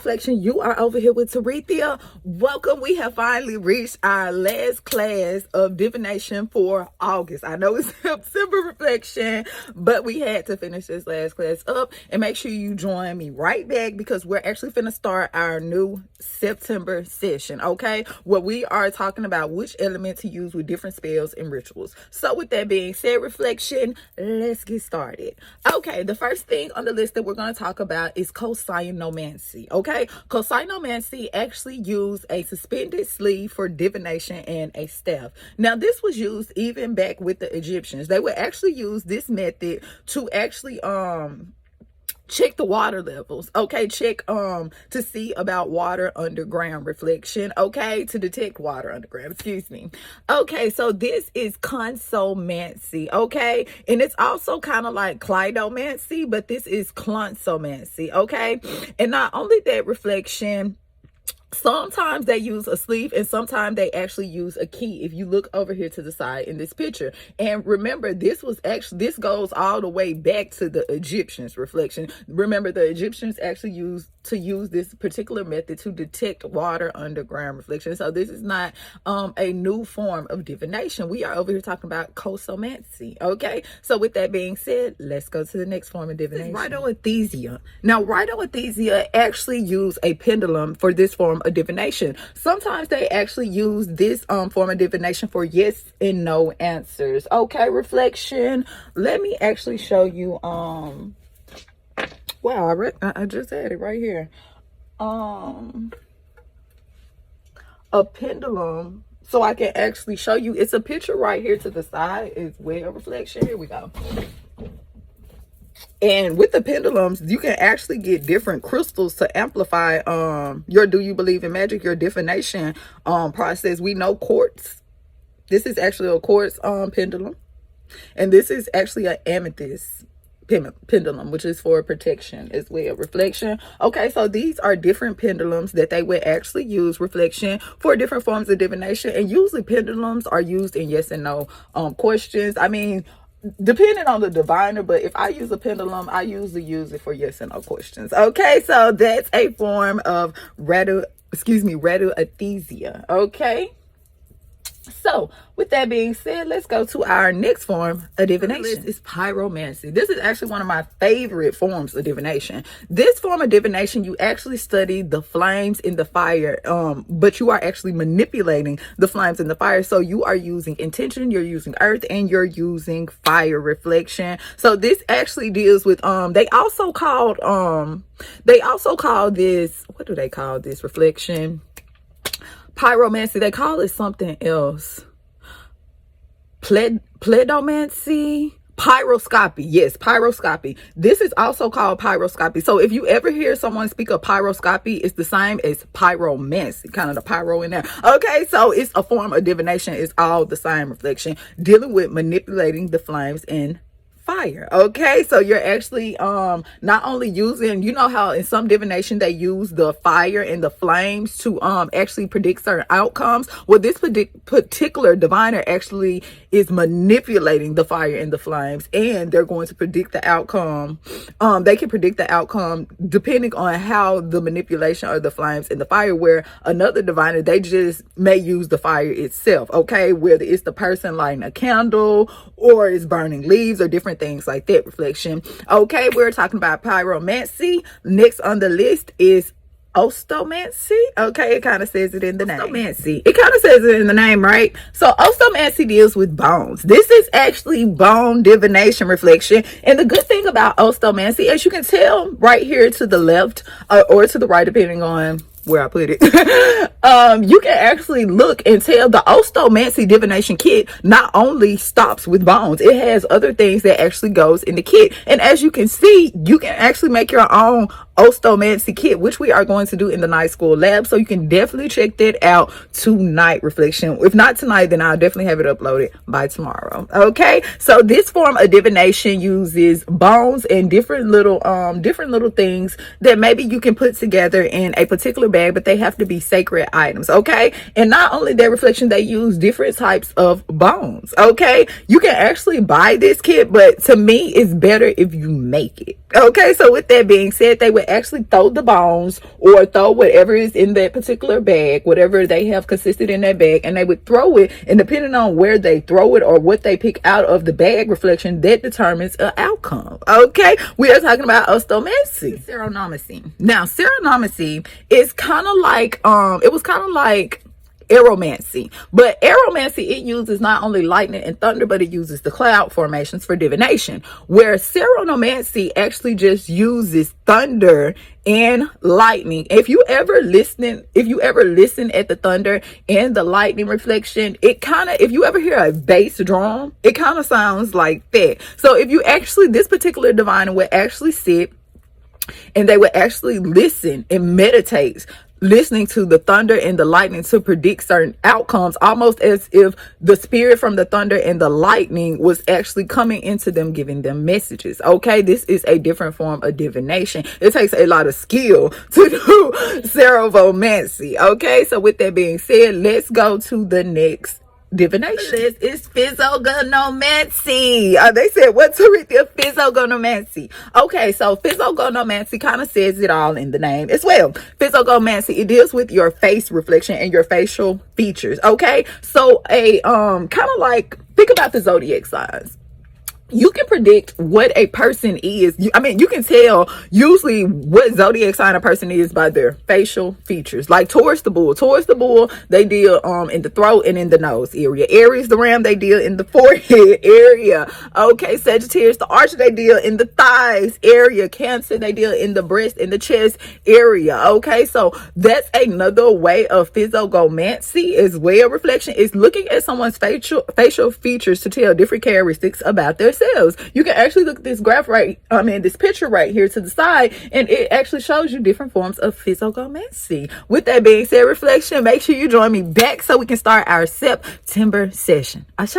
Reflection. You are over here with Tarethia. Welcome. We have finally reached our last class of divination for August. I know it's September reflection, but we had to finish this last class up. And make sure you join me right back because we're actually finna start our new September session, okay? Where we are talking about which element to use with different spells and rituals. So with that being said, reflection, let's get started. Okay, the first thing on the list that we're going to talk about is cocyanomancy. Okay, cocyanomancy actually used a suspended sleeve for divination and a staff. Now, this was used even back with the Egyptians. They would actually use this method to actually check the water levels, okay, check to see about water underground reflection, okay, to detect water underground, excuse me. Okay, so this is consomancy, okay, and it's also kind of like cleidomancy, but this is clonsomancy, okay. And not only that, reflection, sometimes they use a sleeve and sometimes they actually use a key. If you look over here to the side in this picture, and remember, this goes all the way back to the Egyptians. Reflection, remember, the Egyptians actually used this particular method to detect water underground. Reflection, so this is not a new form of divination. We are over here talking about cocyanomancy. Okay, so with that being said, let's go to the next form of divination. Rhytoathesia. Now, rhytoathesia actually use a pendulum for this form of divination. Sometimes they actually use this form of divination for yes and no answers. Okay, reflection, let me actually show you wow, I just had it right here. A pendulum, so I can actually show you. It's a picture right here to the side as well. Reflection, here we go. And with the pendulums, you can actually get different crystals to amplify your do you believe in magic, your divination process. We know quartz. This is actually a quartz pendulum, and this is actually an amethyst pendulum, which is for protection as well. Reflection. Okay, so these are different pendulums that they would actually use, reflection, for different forms of divination. And usually pendulums are used in yes and no questions. I mean, depending on the diviner, but if I use a pendulum, I usually use it for yes and no questions. Okay, so that's a form of rhytoathesia. Okay, so with that being said, let's go to our next form of divination. This is pyromancy. This is actually one of my favorite forms of divination. This form of divination, you actually study the flames in the fire, but you are actually manipulating the flames in the fire. So you are using intention, you're using earth, and you're using fire. Reflection. So this actually deals with they also call this, what do they call this, reflection? Pyromancy. They call it something else. Pledomancy. Pyroscopy. Yes, pyroscopy. This is also called pyroscopy. So if you ever hear someone speak of pyroscopy, it's the same as pyromancy, kind of the pyro in there. Okay, so it's a form of divination. It's all the same, reflection, dealing with manipulating the flames in fire. Okay, so you're actually not only using, you know how in some divination they use the fire and the flames to actually predict certain outcomes. Well, this particular diviner actually is manipulating the fire and the flames, and they're going to predict the outcome. They can predict the outcome depending on how the manipulation of the flames and the fire, where another diviner, they just may use the fire itself. Okay, whether it's the person lighting a candle or it's burning leaves or different things like that. Reflection. Okay, we're talking about pyromancy. Next on the list is ostomancy. Okay, it kind of says it in the name. Ostomancy. It kind of says it in the name, right? So ostomancy deals with bones. This is actually bone divination, reflection. And the good thing about ostomancy, as you can tell right here to the left or to the right, depending on where I put it, you can actually look and tell the ostomancy divination kit not only stops with bones, it has other things that actually goes in the kit. And as you can see, you can actually make your own ostomancy kit, which we are going to do in the night school lab. So you can definitely check that out tonight, reflection. If not tonight, then I'll definitely have it uploaded by tomorrow. Okay, so this form of divination uses bones and different little things that maybe you can put together in a particular bag, but they have to be sacred items. Okay, and not only that, reflection, they use different types of bones. Okay, you can actually buy this kit, but to me it's better if you make it. Okay, so with that being said, they would would actually throw the bones or throw whatever is in that particular bag, whatever they have consisted in that bag, and they would throw it, and depending on where they throw it or what they pick out of the bag reflection, that determines an outcome. Okay, we are talking about ostomancy. Seronomancy. Now, seronomancy is kind of like it was kind of like aeromancy, but aeromancy, it uses not only lightning and thunder, but it uses the cloud formations for divination, where seronomancy actually just uses thunder and lightning. If you ever listen at the thunder and the lightning reflection, it kind of, if you ever hear a bass drum, it kind of sounds like that. So if you actually, this particular diviner would actually sit and they would actually listen and meditate, listening to the thunder and the lightning to predict certain outcomes, almost as if the spirit from the thunder and the lightning was actually coming into them, giving them messages. Okay, this is a different form of divination. It takes a lot of skill to do serovomancy. Okay, so with that being said, let's go to the next divination. This is physiognomancy. They said, what's Aretha? Physiognomancy. Okay, so physiognomancy kind of says it all in the name as well. Physiognomancy, it deals with your face reflection and your facial features. Okay, so a kind of like, think about the zodiac signs. You can predict what a person is. You can tell usually what zodiac sign a person is by their facial features. Like Taurus the bull. Taurus the bull, they deal in the throat and in the nose area. Aries the ram, they deal in the forehead area. Okay, Sagittarius the archer, they deal in the thighs area. Cancer, they deal in the breast and the chest area. Okay, so that's another way of physiognomancy as well. Reflection is looking at someone's facial features to tell different characteristics about their cells. You can actually look at this graph this picture right here to the side, and it actually shows you different forms of physiognomancy. With that being said, reflection, make sure you join me back so we can start our September session. Ashe.